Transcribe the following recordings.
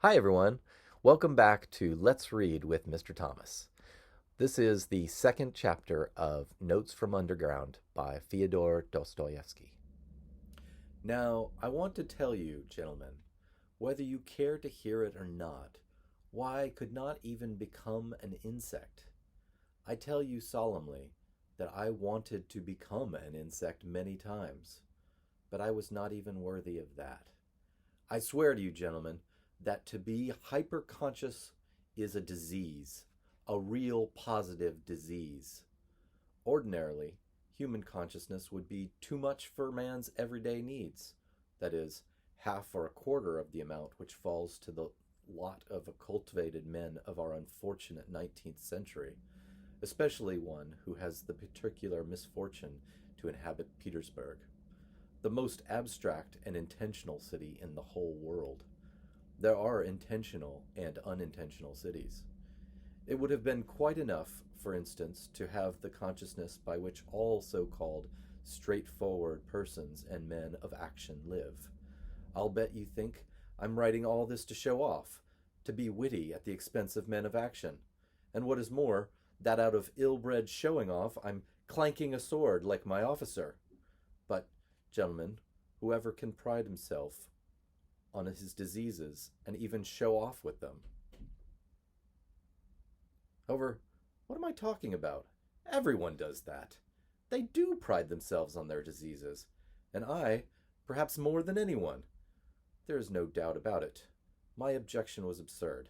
Hi, everyone. Welcome back to Let's Read with Mr. Thomas. This is the second chapter of Notes from Underground by Fyodor Dostoevsky. Now, I want to tell you, gentlemen, whether you care to hear it or not, why I could not even become an insect. I tell you solemnly that I wanted to become an insect many times, but I was not even worthy of that. I swear to you, gentlemen, that to be hyperconscious is a disease, a real positive disease. Ordinarily, human consciousness would be too much for man's everyday needs. That is, half or a quarter of the amount which falls to the lot of cultivated men of our unfortunate 19th century, especially one who has the particular misfortune to inhabit Petersburg, the most abstract and intentional city in the whole world. There are intentional and unintentional cities. It would have been quite enough, for instance, to have the consciousness by which all so-called straightforward persons and men of action live. I'll bet you think I'm writing all this to show off, to be witty at the expense of men of action. And what is more, that out of ill-bred showing off, I'm clanking a sword like my officer. But, gentlemen, whoever can pride himself on his diseases and even show off with them. However, what am I talking about? Everyone does that. They do pride themselves on their diseases, and I, perhaps more than anyone. There is no doubt about it. My objection was absurd.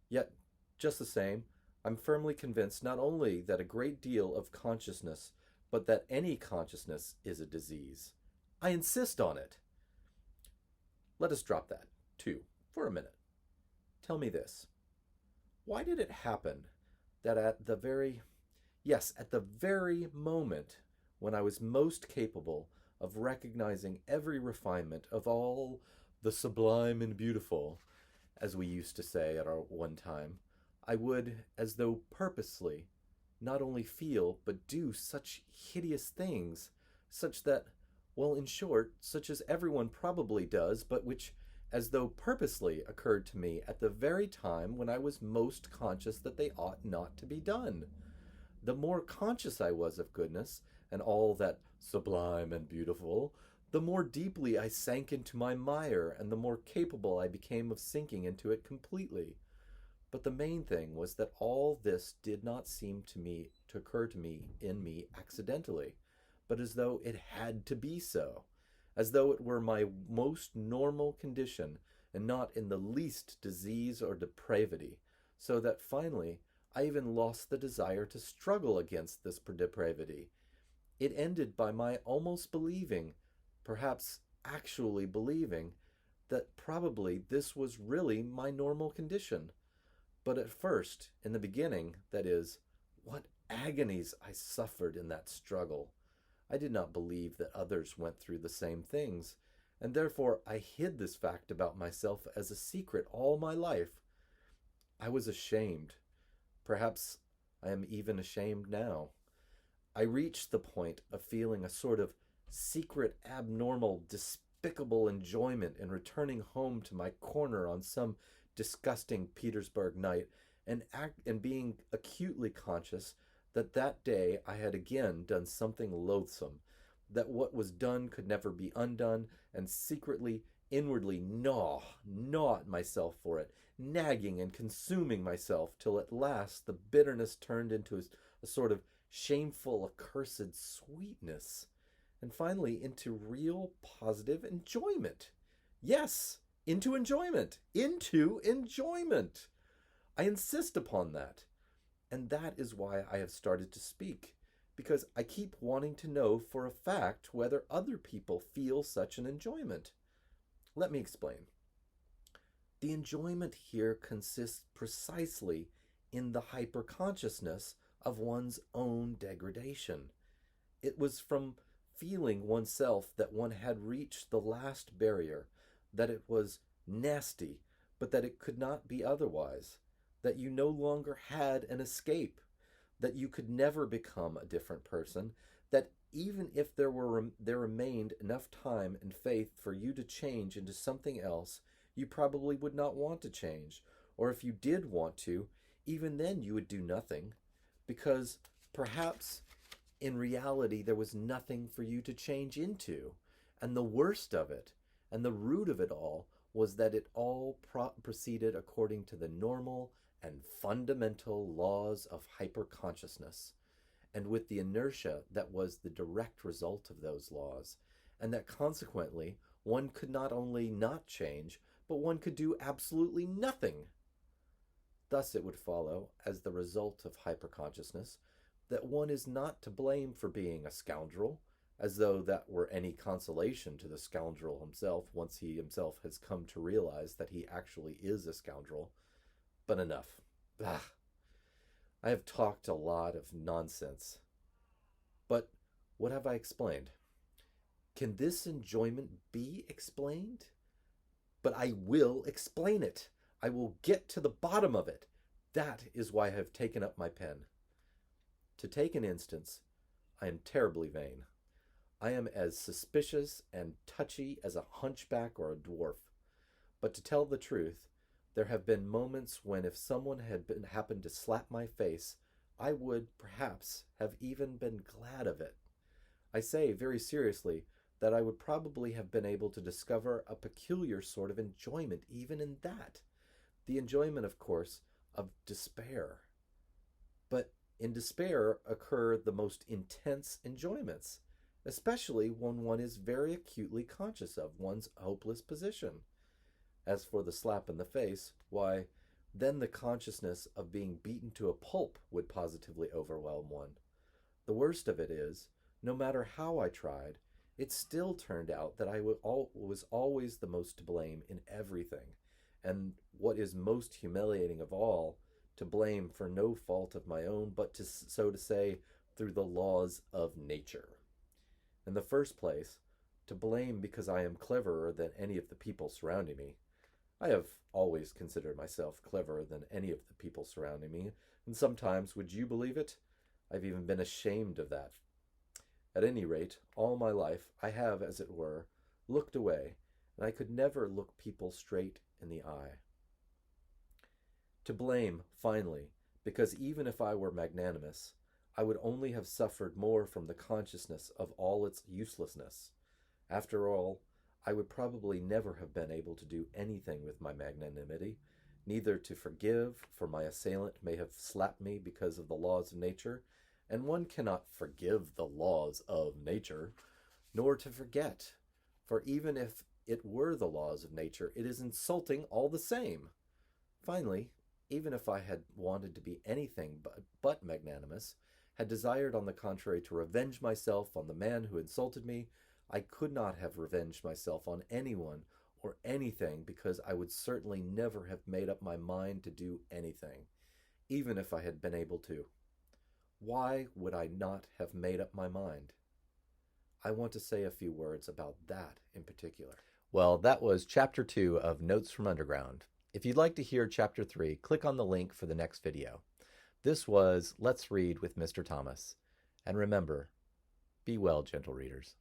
Yet, just the same, I'm firmly convinced not only that a great deal of consciousness, but that any consciousness is a disease. I insist on it. Let us drop that, too, for a minute. Tell me this. Why did it happen that at the very moment when I was most capable of recognizing every refinement of all the sublime and beautiful, as we used to say at our one time, I would, as though purposely, not only feel but do such hideous things, such that, well, in short, such as everyone probably does, but which, as though purposely, occurred to me at the very time when I was most conscious that they ought not to be done. The more conscious I was of goodness, and all that sublime and beautiful, the more deeply I sank into my mire, and the more capable I became of sinking into it completely. But the main thing was that all this did not seem to occur to me in me accidentally, but as though it had to be so, as though it were my most normal condition and not in the least disease or depravity, so that finally I even lost the desire to struggle against this depravity. It ended by my almost believing, perhaps actually believing, that probably this was really my normal condition. But at first, in the beginning, that is, what agonies I suffered in that struggle! I did not believe that others went through the same things, and therefore I hid this fact about myself as a secret all my life. I was ashamed. Perhaps I am even ashamed now. I reached the point of feeling a sort of secret, abnormal, despicable enjoyment in returning home to my corner on some disgusting Petersburg night and being acutely conscious that that day I had again done something loathsome, that what was done could never be undone, and secretly, inwardly gnaw at myself for it, nagging and consuming myself till at last the bitterness turned into a sort of shameful, accursed sweetness, and finally into real positive enjoyment. Yes, into enjoyment! Into enjoyment! I insist upon that. And that is why I have started to speak, because I keep wanting to know for a fact whether other people feel such an enjoyment. Let me explain. The enjoyment here consists precisely in the hyperconsciousness of one's own degradation. It was from feeling oneself that one had reached the last barrier, that it was nasty, but that it could not be otherwise, that you no longer had an escape, that you could never become a different person, that even if there remained enough time and faith for you to change into something else, you probably would not want to change. Or if you did want to, even then you would do nothing, because perhaps in reality there was nothing for you to change into. And the worst of it, and the root of it all, was that it all proceeded according to the normal and fundamental laws of hyperconsciousness, and with the inertia that was the direct result of those laws, and that consequently one could not only not change, but one could do absolutely nothing. Thus it would follow, as the result of hyperconsciousness, that one is not to blame for being a scoundrel, as though that were any consolation to the scoundrel himself once he himself has come to realize that he actually is a scoundrel. But enough. I have talked a lot of nonsense. But what have I explained? Can this enjoyment be explained? But I will explain it. I will get to the bottom of it. That is why I have taken up my pen. To take an instance, I am terribly vain. I am as suspicious and touchy as a hunchback or a dwarf. But to tell the truth, there have been moments when if someone had happened to slap my face, I would perhaps have even been glad of it. I say very seriously that I would probably have been able to discover a peculiar sort of enjoyment even in that. The enjoyment, of course, of despair. But in despair occur the most intense enjoyments, especially when one is very acutely conscious of one's hopeless position. As for the slap in the face, why, then the consciousness of being beaten to a pulp would positively overwhelm one. The worst of it is, no matter how I tried, it still turned out that I was always the most to blame in everything, and what is most humiliating of all, to blame for no fault of my own, but so to say, through the laws of nature. In the first place, to blame because I am cleverer than any of the people surrounding me. I have always considered myself cleverer than any of the people surrounding me, and sometimes, would you believe it, I've even been ashamed of that. At any rate, all my life I have, as it were, looked away, and I could never look people straight in the eye. To blame, finally, because even if I were magnanimous, I would only have suffered more from the consciousness of all its uselessness. After all, I would probably never have been able to do anything with my magnanimity, neither to forgive, for my assailant may have slapped me because of the laws of nature, and one cannot forgive the laws of nature, nor to forget, for even if it were the laws of nature, it is insulting all the same. Finally, even if I had wanted to be anything but magnanimous, had desired on the contrary to revenge myself on the man who insulted me, I could not have revenged myself on anyone or anything, because I would certainly never have made up my mind to do anything, even if I had been able to. Why would I not have made up my mind? I want to say a few words about that in particular. Well, that was Chapter 2 of Notes from Underground. If you'd like to hear Chapter 3, click on the link for the next video. This was Let's Read with Mr. Thomas. And remember, be well, gentle readers.